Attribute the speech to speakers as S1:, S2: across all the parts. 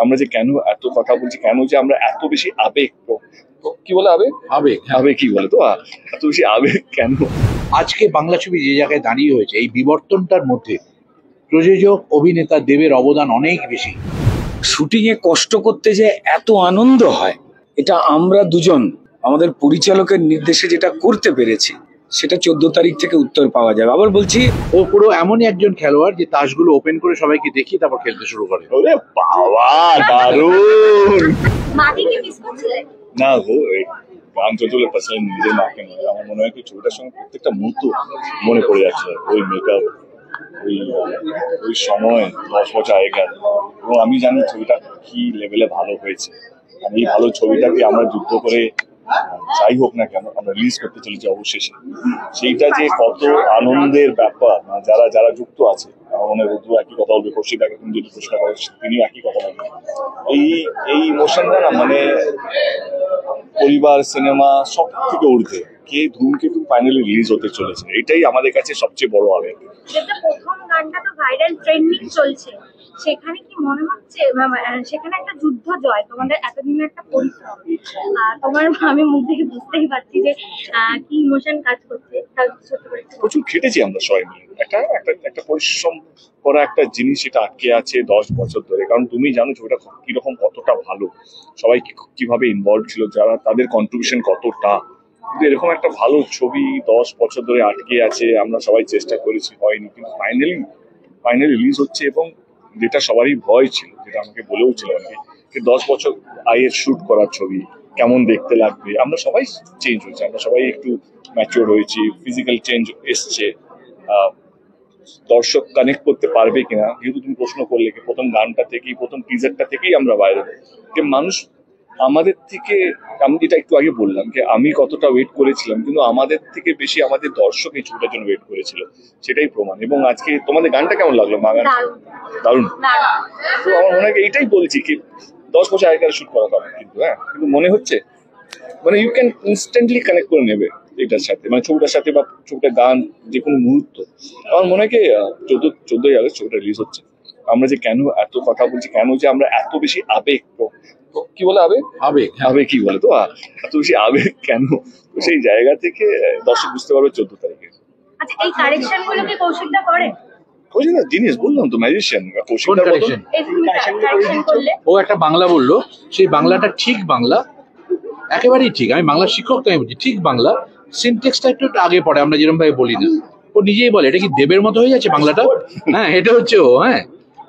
S1: আমরা যে কেন এত কথা বলছি, কেন যে আমরা এত বেশি আবেগ, কি বলে আবেগ, আবেগ কি বলে তো, এত বেশি আবেগ কেন?
S2: আজকে বাংলা ছবি যে জায়গায় দাঁড়িয়ে হয়েছে, এই বিবর্তনটার মধ্যে প্রযোজক অভিনেতা দেবের অবদান অনেক বেশি।
S3: শুটিং এ কষ্ট করতে যে এত আনন্দ হয়, এটা আমরা দুজন আমাদের পরিচালকের নির্দেশে যেটা করতে পেরেছি, সেটা 14 তারিখ থেকে উত্তর পাওয়া যাবে। আবার বলছি,
S2: ও পুরো এমনই একজন খেলোয়াড় যে তাসগুলো ওপেন করে সবাইকে দেখিয়ে তারপর খেলতে শুরু করে।
S1: ওরে বাবা, দারুণ!
S4: মাটিকে মিস করছিলেন?
S1: না গো, এই গান চলছিল পাশে, নিজের মাকে নয়, আমার মনে হয় কি ছবিটার সঙ্গে প্রত্যেকটা মুহূর্ত মনে পড়ে যাচ্ছে। ওই মেকআপ, ওই সময় 10 বছর আগেকার, এবং আমি জানি ছবিটা কি লেভেলে ভালো হয়েছে। আর এই ভালো ছবিটাকে আমরা যুদ্ধ করে যাই হোক না কেন আমরা রিলিজ করতে চলেছি অবশেষে। সেইটা যে কত আনন্দের ব্যাপার, যারা যারা যুক্ত আছে, আমার মনে হয় রুদ্র একই কথা বলবে, কৌশিকদাকে তুমি যদি প্রশ্ন করো তিনিও একই কথা বলবেন। এই ইমোশনটা না, মানে পরিবার, সিনেমা সব থেকে ঊর্ধ্বে কে ধূমকেতু ফাইনালি রিলিজ হতে চলেছে, এটাই আমাদের কাছে সবচেয়ে বড় আবেগ।
S4: যেটা প্রথম গানটা তো ভাইরাল ট্রেন্ডিং চলছে, সেখানে কি মনে হচ্ছে সেখানে একটা যুদ্ধ জয়, তোমাদের এতদিনের একটা পরিশ্রম, তোমার আমি মুখ থেকে বুঝতেই পারছি যে কি ইমোশন কাজ করছে।
S1: প্রচুর খেটেছি আমরা সবাই মিলে, একটা পরিশ্রম করা একটা জিনিস, এটা আটকে আছে 10 বছর ধরে। কারণ তুমি জানো ছবিটা কিরকম, কতটা ভালো, সবাই কিভাবে ইনভলভ ছিল, যারা তাদের কন্ট্রিবিউশন কতটা। কিন্তু এরকম একটা ভালো ছবি 10 বছর ধরে আটকে আছে, আমরা সবাই চেষ্টা করেছি, হয়নি, কিন্তু ফাইনালি রিলিজ হচ্ছে। এবং যেটা সবারই ভয় ছিল, যেটা আমাকে বলেও ছিল অনেকে, যে 10 বছর আগের শুট করার ছবি কেমন দেখতে লাগবে। আমরা সবাই চেঞ্জ হয়েছে, আমরা সবাই একটু ম্যাচিওর হয়েছি, ফিজিক্যাল চেঞ্জ এসছে। দর্শক কানেক্ট করতে পারবে কিনা, যেহেতু তুমি প্রশ্ন করলে, প্রথম গানটা থেকেই, প্রথম টিজারটা থেকেই আমরা বাইরে, মানুষ আমাদের থেকে, আমি যেটা একটু আগে বললাম যে আমি কতটা ওয়েট করেছিলাম, কিন্তু আমাদের থেকে বেশি আমাদের দর্শক এই ছবিটার জন্য ওয়েট করেছিল, সেটাই প্রমাণ। এবং আজকে তোমাদের গানটা কেমন লাগলো? মা গান দারুণ। তো আমার মনে হয় এইটাই বলছি কি 10 বছর আগেকার শুট করা হবে, কিন্তু কিন্তু মনে হচ্ছে মানে ইউ ক্যান ইনস্ট্যান্টলি কানেক্ট করে নেবে এটার সাথে, মানে ছবিটার সাথে, বা ছবিটার গান, যে কোনো মুহূর্ত। আমার মনে হয় কি 14ই আগস্ট ছবিটা রিলিজ হচ্ছে। আমরা যে কেন এত কথা বলছি, কেন যে আমরা এত বেশি আবেগ, কি বলে আবেগ কি বলে তো, এত বেশি আবেগ কেন, তো সেই জায়গা থেকে দর্শক বুঝতে পারবে 14 তারিখে।
S4: আচ্ছা, এই কারেকশন গুলো কি কৌশিকদা করে?
S1: কৌশিকদা জিনিস, বললাম তো, ম্যাজিশিয়ান।
S2: ও একটা বাংলা বললো, সেই বাংলাটা ঠিক বাংলা, একেবারেই ঠিক। আমি বাংলা শিক্ষক, তাই বলছি ঠিক বাংলা, সিনটেক্সটা একটু আগে পড়ে, আমরা যেরকম ভাবে বলি না। ও নিজেই বলে এটা কি দেবের মতো হয়ে যাচ্ছে বাংলাটা। হ্যাঁ, এটা হচ্ছে ও।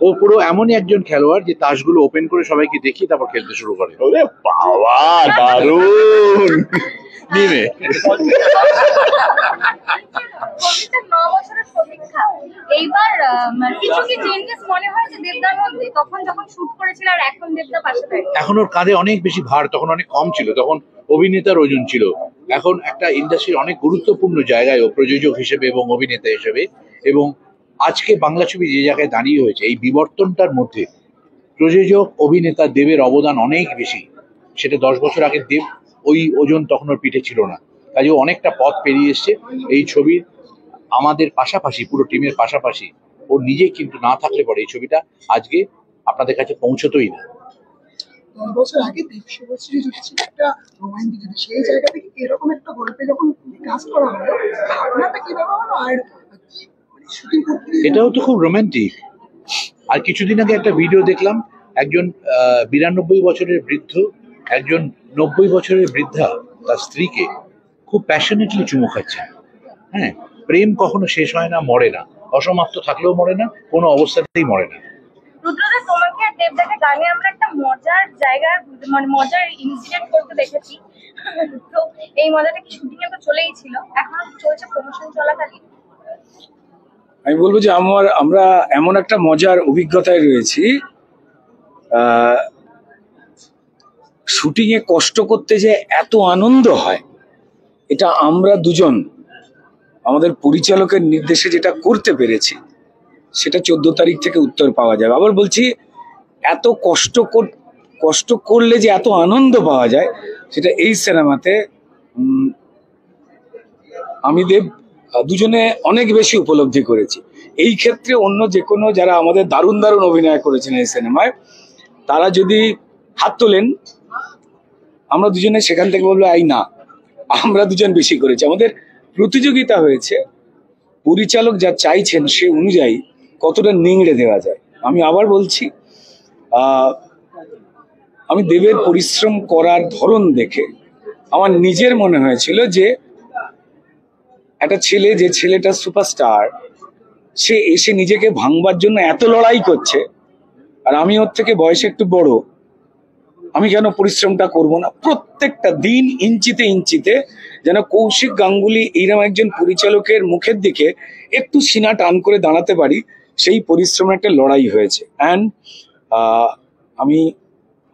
S2: ও পুরো এমনই একজন খেলোয়াড় যে তাসগুলো ওপেন করে সবাইকে দেখিয়ে তারপর খেলতে শুরু করে।
S1: ওরে বাবা, দারুণ!
S2: নিয়ে
S4: এইবার কিছু কি চেঞ্জেস মনে হয়েছে দেবদার মধ্যে, তখন যখন শুট করেছিল আর এখন দেবদা পাশে থাকে?
S2: এখন ওর কাঁধে অনেক বেশি ভার, তখন অনেক কম ছিল, তখন অভিনেতার ওজন ছিল। এখন একটা ইন্ডাস্ট্রির অনেক গুরুত্বপূর্ণ জায়গায় ও প্রযোজক হিসেবে এবং অভিনেতা হিসেবে। এবং আজকে বাংলা ছবি যে জায়গায় দাঁড়িয়ে হয়েছে, এই বিবর্তনটার মধ্যে প্রযোজক অভিনেতা দেবের অবদান অনেক বেশি। সেটা 10 বছর আগে দেব ওই ওজন তখন ওর পিঠে ছিল না, কাজে অনেকটা পথ পেরিয়ে এসছে এই ছবির। আমাদের পাশাপাশি, পুরো টিমের পাশাপাশি, ও নিজে কিন্তু না থাকলে পরে এই ছবিটা আজকে আপনাদের কাছে পৌঁছতোই না।
S5: 10 বছর আগে দেবশুভশ্রী ছিল একটা রোমান্টিক, সেই জায়গা থেকে এরকম একটা গল্পে যখন কাজ করা হলো, আপনারটা কিভাবে হলো? আর
S2: এটাও তো খুব রোমান্টিক। আর কিছুদিন আগে একটা ভিডিও দেখলাম, একজন 92 বছরের বৃদ্ধ, একজন 90 বছরের বৃদ্ধা তার স্ত্রীকে খুব প্যাশনেটলি চুমু খাচ্ছেন। প্রেম কখনো শেষ হয় না, মরে না, অসমাপ্ত থাকলেও মরে না, কোনো অবস্থাতেই মরে না।
S4: রুদ্রদা, তোমাকে আর দেবদাকে গানে আমরা একটা মজার জায়গা, মানে মজার ইনসিডেন্ট করতে দেখেছি। তো এই মজাটা কি শুটিং এ তো চলেই ছিল, এখনো চলছে প্রমোশন চলাকালীন?
S3: আমি বলবো যে আমরা এমন একটা মজার অভিজ্ঞতায় রয়েছি। শুটিং এ কষ্ট করতে যে এত আনন্দ হয়, এটা আমরা দুজন আমাদের পরিচালকের নির্দেশে যেটা করতে পেরেছি, সেটা 14 তারিখ থেকে উত্তর পাওয়া যাবে। আবার বলছি, এত কষ্ট করলে যে এত আনন্দ পাওয়া যায়, সেটা এই সিনেমাতে আমি দেব দুজনে অনেক বেশি উপলব্ধি করেছি। এই ক্ষেত্রে অন্য যে কোনো যারা আমাদের দারুণ অভিনয় করেছেন এই সিনেমায়, তারা যদি হাত তোলেন, আমরা দুজনে সেখান থেকে বলবো এই না, আমরা দুজন বেশি করেছি। আমাদের প্রতিযোগিতা হয়েছে পরিচালক যা চাইছেন সে অনুযায়ী কতটা নিংড়ে দেওয়া যায়। আমি আবার বলছি, আমি দেবের পরিশ্রম করার ধরন দেখে আমার নিজের মনে হয়েছিল যে একটা ছেলে, যে ছেলেটা সুপারস্টার, সে এসে নিজেকে ভাঙবার জন্য এত লড়াই করছে, আর আমি ওর থেকে বয়সে একটু বড়, আমি কেন পরিশ্রমটা করব না? প্রত্যেকটা দিন ইঞ্চিতে ইঞ্চিতে যেন কৌশিক গাঙ্গুলি এইরকম একজন পরিচালকের মুখের দিকে একটু সিনা টান করে দাঁড়াতে পারি, সেই পরিশ্রমের একটা লড়াই হয়েছে। অ্যান্ড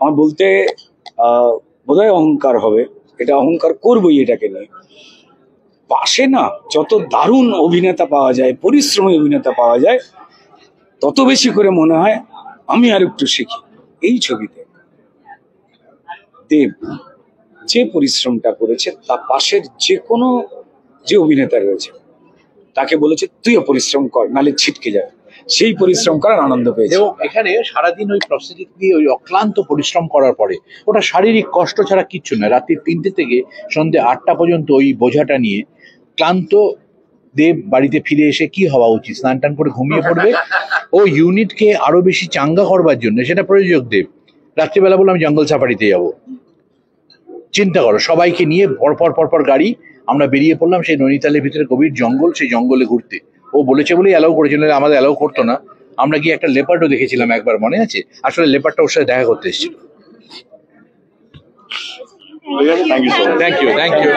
S3: আমার বলতে বোধহয় অহংকার হবে, এটা অহংকার করবোই এটাকে নিয়ে। পাশে না যত দারুণ অভিনেতা পাওয়া যায়, পরিশ্রমী অভিনেতা পাওয়া যায়, তত বেশি করে মনে হয় আমি আর একটু শিখি। এই ছবিতে দেব যে পরিশ্রমটা করেছে, তার পাশের যে অভিনেতা রয়েছে তাকে বলেছে তুইও পরিশ্রম কর, নালে ছিটকে যাবে। সেই পরিশ্রম করার আনন্দ পেয়েছে।
S2: এবং এখানে সারাদিন ওই প্রসেসিং দিয়ে ওই অক্লান্ত পরিশ্রম করার পরে ওটা শারীরিক কষ্ট ছাড়া কিচ্ছু না। রাত্রি 3টে থেকে সন্ধ্যে 8টা পর্যন্ত ওই বোঝাটা নিয়ে ক্লান্ত দেব বাড়িতে ফিরে এসে কি হওয়া উচিত? স্নান টান করে ঘুমিয়ে পড়বে। ও ইউনিটকে আরো বেশি চাঙ্গা করবার জন্য, সেটা প্রযোজক দেব রাত্রিবেলা বললাম আমি জঙ্গল সাফারিতে যাব। চিন্তা করো, সবাইকে নিয়ে পরপর গাড়ি আমরা বেরিয়ে পড়লাম সেই নৈনিতালের ভিতরে গভীর জঙ্গল, সেই জঙ্গলে ঘুরতে। ও বলেছে বলেই অ্যালাউ করেছিল, আমাদের অ্যালাউ করতো না। আমরা গিয়ে একটা লেপার্ডও দেখেছিলাম একবার, মনে আছে? আসলে লেপার্ডটা ওর সাথে দেখা করতে এসেছিল।
S1: Thank you.
S2: Thank you.